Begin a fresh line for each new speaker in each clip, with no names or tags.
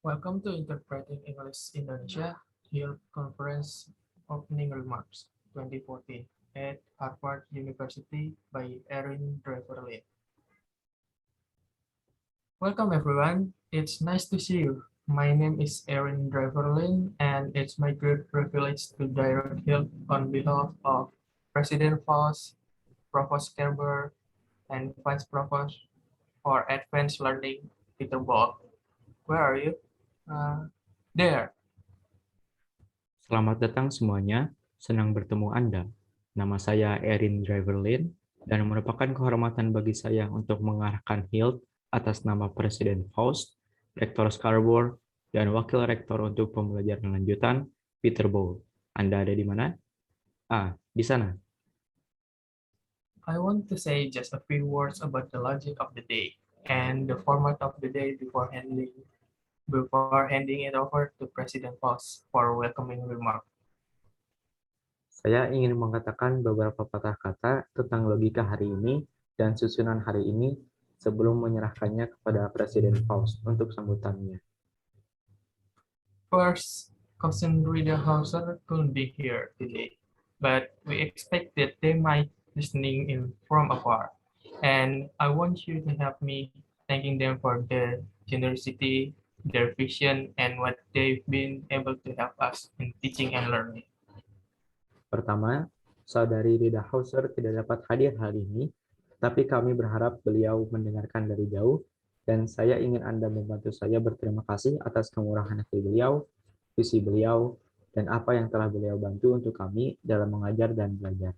Welcome to Interpreting English-Indonesia, HILT Conference Opening Remarks 2014 at Harvard University by Erin Driver-Linn. Welcome everyone, it's nice to see you. My name is Erin Driver-Linn and it's my great privilege to direct HILT on behalf of President Foss, Provost Kerber, and Vice Provost for Advanced Learning, Peter Ball. Where are you? There.
Selamat datang semuanya, senang bertemu Anda. Nama saya Erin Driver-Linn dan merupakan kehormatan bagi saya untuk mengarahkan HILT atas nama Presiden Faust, Rektor Scarborough, dan Wakil Rektor untuk pembelajaran lanjutan, Peter Ball. Anda ada di mana? Di sana.
I want to say just a few words about the logic of the day and the format of the day before handing it over to President Foss for welcoming remark.
Saya ingin mengatakan beberapa patah kata tentang logika hari ini dan susunan hari ini sebelum menyerahkannya kepada Presiden Faust untuk sambutannya.
First, Cousin Rida Hauser couldn't be here today, but we expect that they might listening in from afar. And I want you to help me thanking them for their generosity, their vision, and what they've been able to help us in teaching and learning.
Pertama, Saudari Rida Hauser tidak dapat hadir hari ini, tapi kami berharap beliau mendengarkan dari jauh, dan saya ingin Anda membantu saya berterima kasih atas kemurahan hati beliau, visi beliau, dan apa yang telah beliau bantu untuk kami dalam mengajar dan belajar.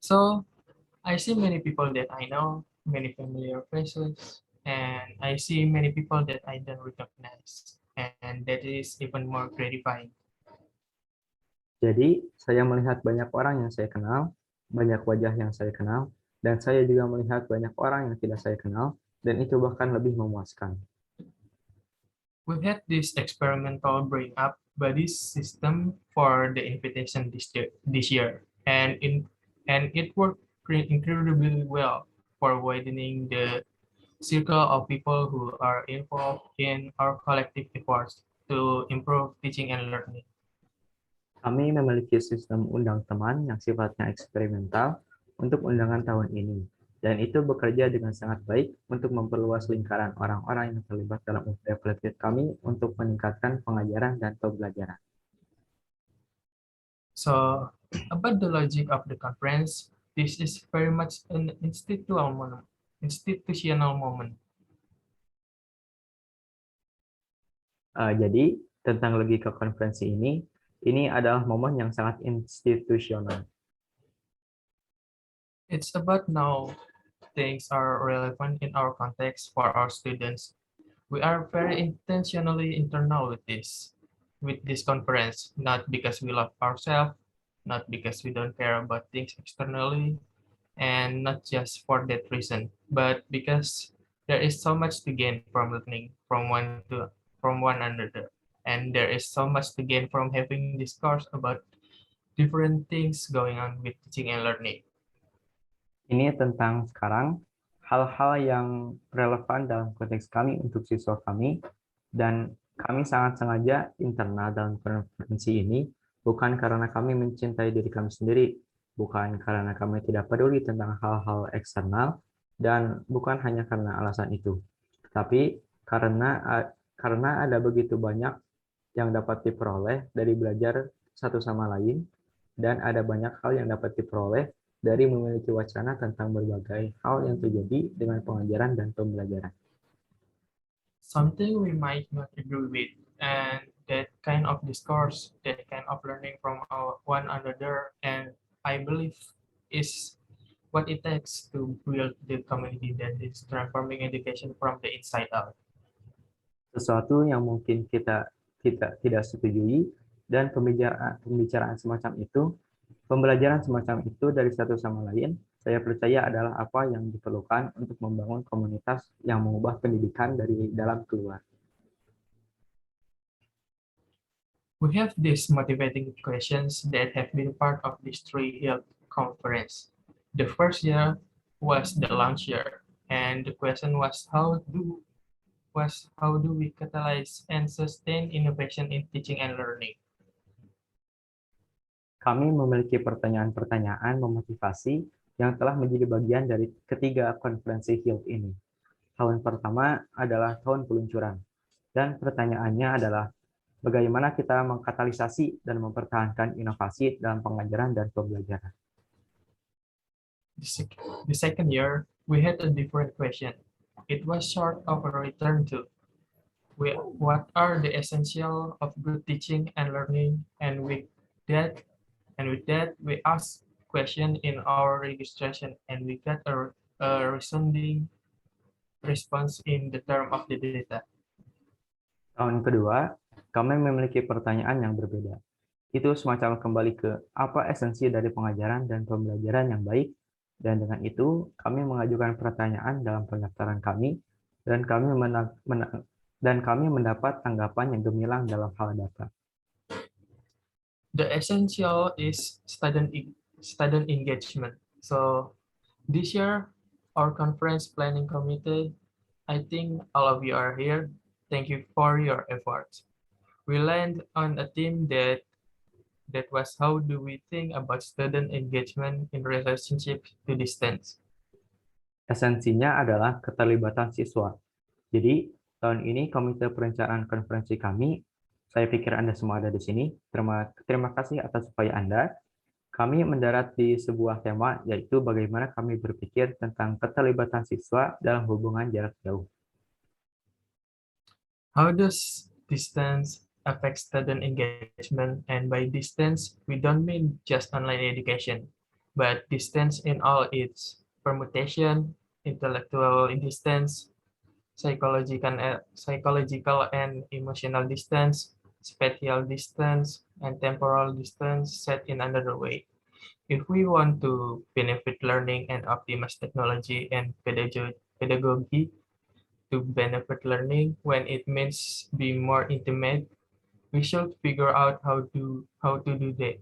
So, I see many people that I know, many familiar faces, and I see many people that I don't recognize, and that is even more gratifying.
Jadi, saya melihat banyak orang yang saya kenal, banyak wajah yang saya kenal, dan saya juga melihat banyak orang yang tidak saya kenal, dan itu bahkan lebih memuaskan.
We had this experimental bring up buddies system for the invitation this year, and it worked incredibly well for widening the circle of people who are involved in our collective efforts to improve teaching and learning.
Kami memiliki sistem undang teman yang sifatnya eksperimental untuk undangan tahun ini, dan itu bekerja dengan sangat baik untuk memperluas lingkaran orang-orang yang terlibat dalam upaya kolektif kami untuk meningkatkan pengajaran dan pembelajaran.
So, about the logic of the conference, this is very much an institutional moment.
Jadi, tentang logika konferensi ini adalah momen yang sangat institusional.
It's about now things are relevant in our context for our students. We are very intentionally internal with this conference, not because we love ourselves, not because we don't care about things externally, and not just for that reason, but because there is so much to gain from learning from one another, and there is so much to gain from having discourse about different things going on with teaching and learning.
Ini tentang sekarang, hal-hal yang relevan dalam konteks kami untuk siswa kami, dan kami sangat sengaja internal dalam konferensi ini, bukan karena kami mencintai diri kami sendiri, bukan karena kami tidak peduli tentang hal-hal eksternal, dan bukan hanya karena alasan itu, tapi karena ada begitu banyak yang dapat diperoleh dari belajar satu sama lain, dan ada banyak hal yang dapat diperoleh dari memiliki wacana tentang berbagai hal yang terjadi dengan pengajaran dan pembelajaran.
Something we might not agree with, and that kind of discourse, that kind of learning from one another, and I believe is what it takes to build the community that is transforming education from the inside out.
Sesuatu yang mungkin kita tidak setujui, dan pembicaraan semacam itu, pembelajaran semacam itu dari satu sama lain, saya percaya adalah apa yang diperlukan untuk membangun komunitas yang mengubah pendidikan dari dalam keluar.
We have these motivating questions that have been part of this HILT conference. The first year was the launch year, and the question was how do was how do we catalyze and sustain innovation in teaching and learning?
Kami memiliki pertanyaan-pertanyaan memotivasi yang telah menjadi bagian dari ketiga konferensi HILT ini. Tahun pertama adalah tahun peluncuran, dan pertanyaannya adalah bagaimana kita mengkatalisasi dan mempertahankan inovasi dalam pengajaran dan pembelajaran.
The second year, we had a different question. It was sort of a return to what are the essential of good teaching and learning, and that with that we asked question in our registration and we got a resounding response in the term of the data.
Tahun kedua, kami memiliki pertanyaan yang berbeda. Itu semacam kembali ke apa esensi dari pengajaran dan pembelajaran yang baik, dan dengan itu kami mengajukan pertanyaan dalam pendaftaran kami, dan kami mendapat tanggapan yang gemilang dalam hal data.
The essential is student engagement. So this year, our conference planning committee, I think all of you are here. Thank you for your efforts. We land on a theme that was how do we think about student engagement in relationship to distance.
Esensinya adalah keterlibatan siswa. Jadi, tahun ini komite perencanaan konferensi kami, saya pikir Anda semua ada di sini. Terima kasih atas upaya Anda. Kami mendarat di sebuah tema, yaitu bagaimana kami berpikir tentang keterlibatan siswa dalam hubungan jarak jauh.
How does distance affect student engagement? And by distance, we don't mean just online education, but distance in all its permutation, intellectual distance, psychological and emotional distance, spatial distance, and temporal distance. Said in another way, if we want to benefit learning and optimize technology and pedagogy to benefit learning when it means being more intimate, we should figure out how to do that.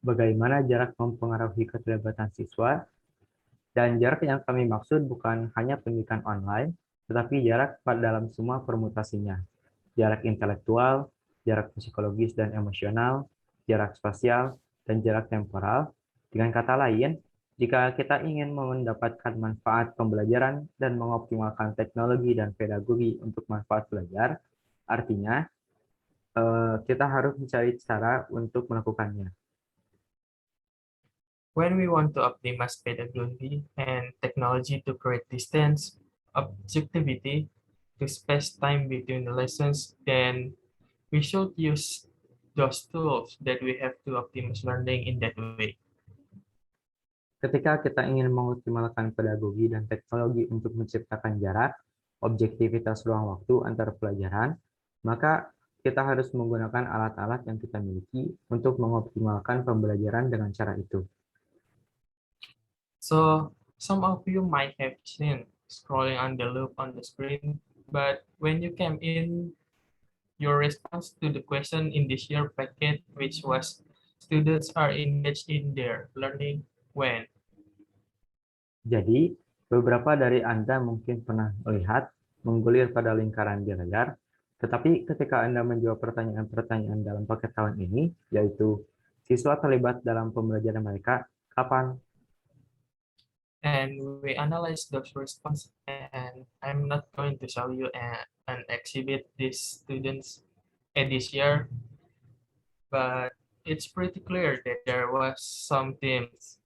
Bagaimana jarak mempengaruhi keterlibatan siswa, dan jarak yang kami maksud bukan hanya pendidikan online, tetapi jarak dalam semua permutasinya. Jarak intelektual, jarak psikologis dan emosional, jarak spasial, dan jarak temporal. Dengan kata lain, jika kita ingin mendapatkan manfaat pembelajaran dan mengoptimalkan teknologi dan pedagogi untuk manfaat belajar, artinya kita harus mencari cara untuk melakukannya.
When we want to optimize pedagogy and technology to create distance, objectivity, to space time between the lessons, then we should use those tools that we have to optimize learning in that way.
Ketika kita ingin mengoptimalkan pedagogi dan teknologi untuk menciptakan jarak, objektivitas ruang waktu antar pelajaran, maka kita harus menggunakan alat-alat yang kita miliki untuk mengoptimalkan pembelajaran dengan cara itu.
So, some of you might have seen scrolling on the loop on the screen, but when you came in, your response to the question in this year packet, which was students are engaged in their learning when.
Jadi, beberapa dari Anda mungkin pernah melihat menggulir pada lingkaran di layar, tetapi ketika Anda menjawab pertanyaan-pertanyaan dalam paket tahun ini, yaitu siswa terlibat dalam pembelajaran mereka, kapan?
And we analyze those responses, and I'm not going to show you an exhibit these students this year, but it's pretty clear that there was some themes.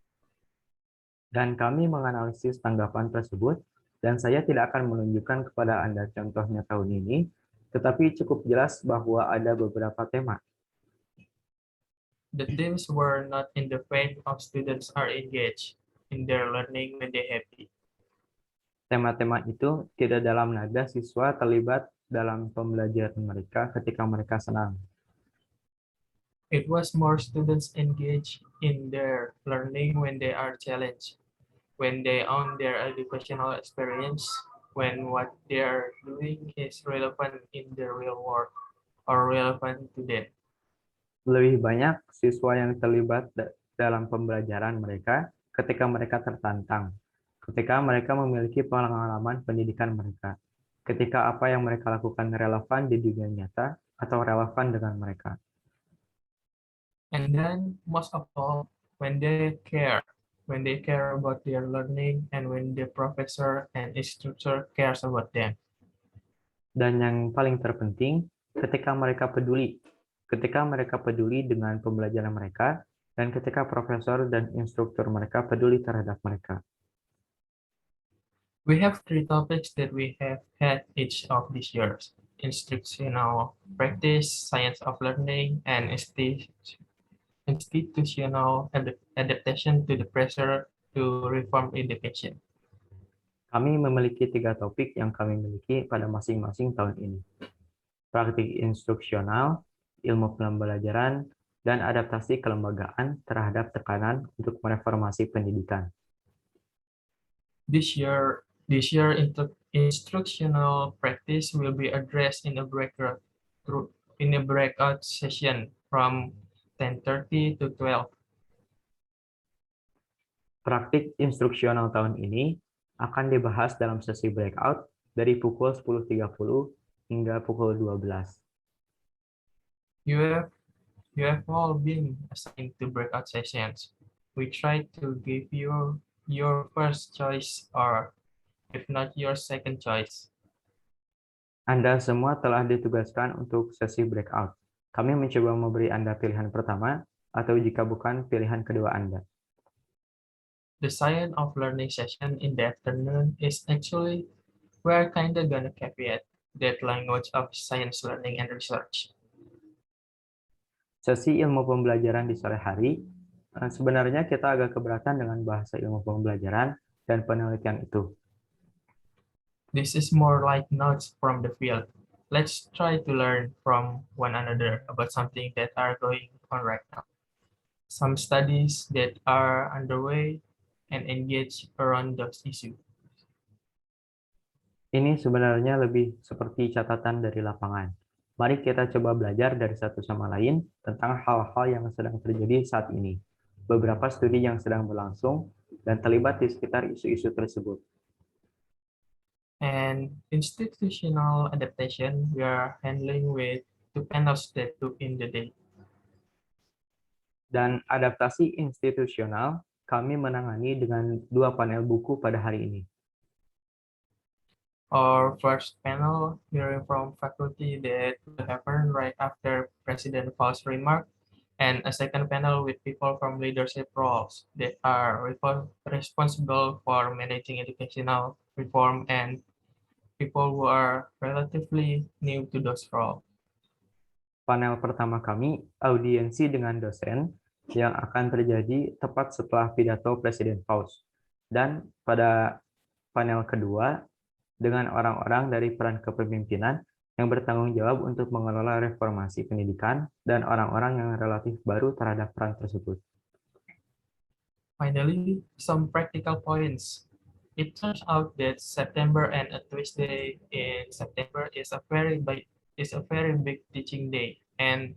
Dan kami menganalisis tanggapan tersebut, dan saya tidak akan menunjukkan kepada Anda contohnya tahun ini, tetapi cukup jelas bahwa ada beberapa tema.
The themes were not in the vein of students are engaged in their learning when they happy.
Tema-tema itu tidak dalam nada siswa terlibat dalam pembelajaran mereka ketika mereka senang.
It was more students engaged in their learning when they are challenged, when they own their educational experience, when what they are doing is relevant in the real world or relevant to them.
Lebih banyak siswa yang terlibat dalam pembelajaran mereka ketika mereka tertantang, ketika mereka memiliki pengalaman pendidikan mereka, ketika apa yang mereka lakukan relevan di dunia nyata atau relevan dengan mereka.
And then, most of all, when they care about their learning and when the professor and instructor cares about them.
Dan yang paling terpenting, ketika mereka peduli dengan pembelajaran mereka, dan ketika profesor dan instruktur mereka peduli terhadap mereka.
We have three topics that we have had each of these years: instructional practice, science of learning, and institutional adaptation to the pressure to reform education.
Kami memiliki 3 topik yang kami miliki pada masing-masing tahun ini. Praktik instruksional, ilmu pembelajaran, dan adaptasi kelembagaan terhadap tekanan untuk mereformasi pendidikan.
This year, instructional practice will be addressed in a breakout session from 10:30 to 12.
Praktik instruksional tahun ini akan dibahas dalam sesi breakout dari pukul 10.30 hingga pukul 12.
You have all been assigned to breakout sessions. We try to give you your first choice or if not your second choice.
Anda semua telah ditugaskan untuk sesi breakout. Kami mencoba memberi Anda pilihan pertama atau jika bukan pilihan kedua Anda.
The science of learning session in the afternoon is actually we're kinda gonna caveat that language of science learning and research.
Sesi ilmu pembelajaran di sore hari, sebenarnya kita agak keberatan dengan bahasa ilmu pembelajaran dan penelitian itu.
This is more like notes from the field. Let's try to learn from one another about something that are going on right now. Some studies that are underway and engage around those issues.
Ini sebenarnya lebih seperti catatan dari lapangan. Mari kita coba belajar dari satu sama lain tentang hal-hal yang sedang terjadi saat ini. Beberapa studi yang sedang berlangsung dan terlibat di sekitar isu-isu tersebut.
And institutional adaptation, we are handling with 2 panels that took in the day.
Dan adaptasi institusional, kami menangani dengan 2 panel buku pada hari ini.
Our first panel, hearing from faculty that will happen right after President Paul's remark, and a second panel with people from leadership roles that are responsible for managing educational reform and people who are relatively new to those roles.
Panel pertama kami, audiensi dengan dosen, yang akan terjadi tepat setelah pidato Presiden Paus. Dan pada panel kedua, dengan orang-orang dari peran kepemimpinan yang bertanggung jawab untuk mengelola reformasi pendidikan dan orang-orang yang relatif baru terhadap peran tersebut.
Finally, some practical points. It turns out that September and a Tuesday in September is a very big teaching day, and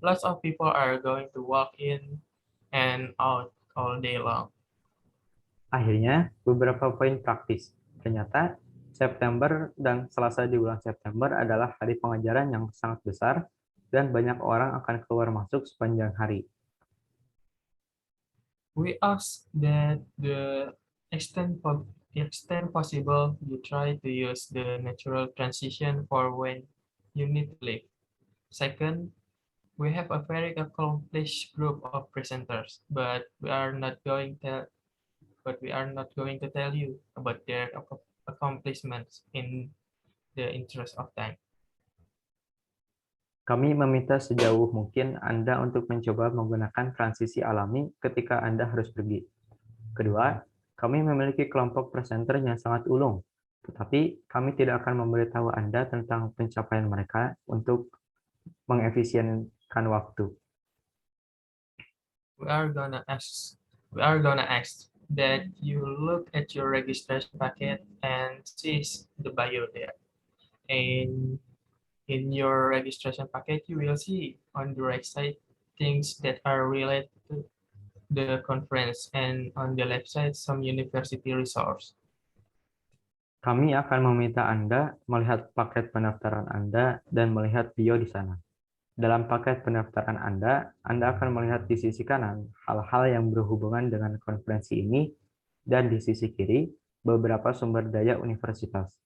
lots of people are going to walk in and out all day long.
Akhirnya, beberapa poin praktis. Ternyata, September dan Selasa di bulan September adalah hari pengajaran yang sangat besar dan banyak orang akan keluar masuk sepanjang hari.
We ask that the extent possible you try to use the natural transition for when you need to leave. Second, we have a very accomplished group of presenters, but we are not going to tell you about their accomplishments in the interest of time.
Kami meminta sejauh mungkin Anda untuk mencoba menggunakan transisi alami ketika Anda harus pergi. Kedua, kami memiliki kelompok presenter yang sangat ulung, tetapi kami tidak akan memberitahu Anda tentang pencapaian mereka untuk mengefisienkan waktu.
We are gonna ask that you look at your registration packet and see the bio there. In your registration packet, you will see on the right side things that are related to the conference, and on the left side some university resource.
Kami akan meminta Anda melihat paket pendaftaran Anda dan melihat bio di sana. Dalam paket pendaftaran Anda akan melihat di sisi kanan hal-hal yang berhubungan dengan konferensi ini dan di sisi kiri beberapa sumber daya universitas.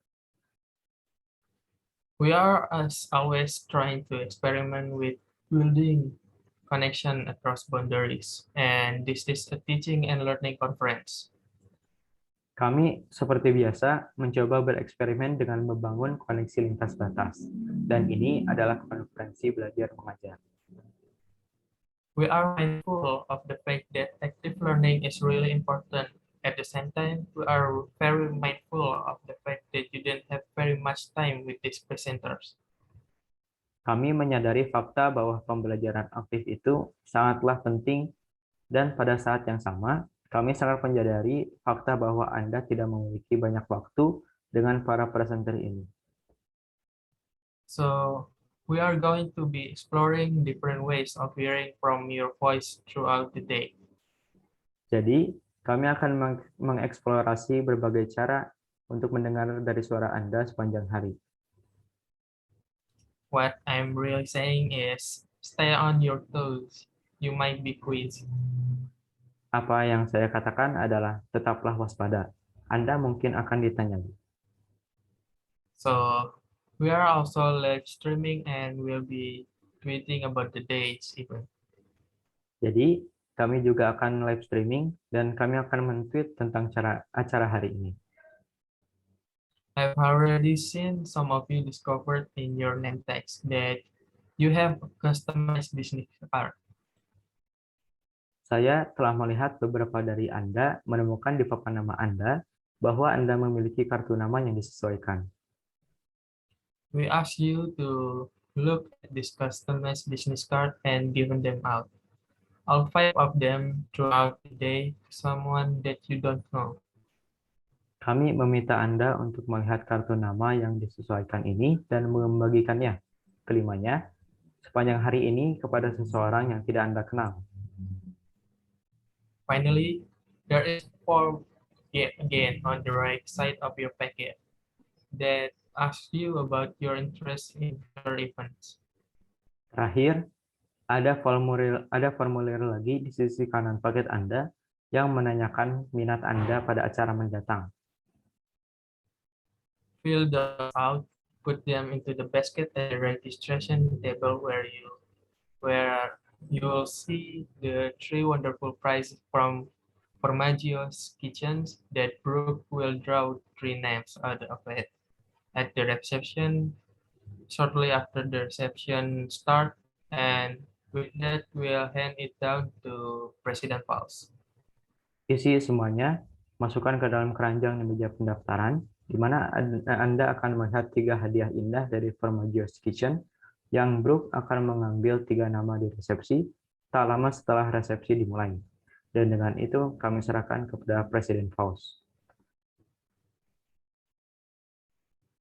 We are, as always, trying to experiment with building connection across boundaries, and this is a teaching and learning conference.
Kami, seperti biasa, mencoba bereksperimen dengan membangun koneksi lintas batas, dan ini adalah konferensi belajar mengajar.
We are mindful of the fact that active learning is really important. At the same time, we are very mindful of the fact that you don't have very much time with these presenters.
Kami menyadari fakta bahwa pembelajaran aktif itu sangatlah penting, dan pada saat yang sama, kami sangat menyadari fakta bahwa Anda tidak memiliki banyak waktu dengan para presenter ini.
So, we are going to be exploring different ways of hearing from your voice throughout the day.
Jadi, kami akan mengeksplorasi berbagai cara untuk mendengar dari suara Anda sepanjang hari.
What I'm really saying is, stay on your toes. You might be quizzed.
Apa yang saya katakan adalah tetaplah waspada. Anda mungkin akan ditanyai.
So, we are also live streaming and we'll be tweeting about the dates even.
Jadi, kami juga akan live streaming dan kami akan men-tweet tentang acara hari ini.
I've already seen some of you discovered in your name text that you have a customized business card.
Saya telah melihat beberapa dari Anda menemukan di papan nama Anda bahwa Anda memiliki kartu nama yang disesuaikan.
We ask you to look at this customized business card and give them out. All 5 of them throughout the day to someone that you don't know.
Kami meminta Anda untuk melihat kartu nama yang disesuaikan ini dan membagikannya, kelimanya, sepanjang hari ini kepada seseorang yang tidak Anda kenal.
Finally, there is a form again on the right side of your packet that asks you about your interest in future events.
Terakhir, ada formulir lagi di sisi kanan paket Anda yang menanyakan minat Anda pada acara mendatang.
Fill those out, put them into the basket at the registration table where you will see the 3 wonderful prizes from Formaggio's Kitchens that Brooke will draw 3 names out of it at the reception shortly after the reception start, and with that we'll hand it down to President Pauls.
Isi semuanya, masukkan ke dalam keranjang di meja pendaftaran, di mana Anda akan melihat 3 hadiah indah dari Formaggio's Kitchen, yang Brooke akan mengambil 3 nama di resepsi, tak lama setelah resepsi dimulai. Dan dengan itu kami serahkan kepada Presiden Pauls.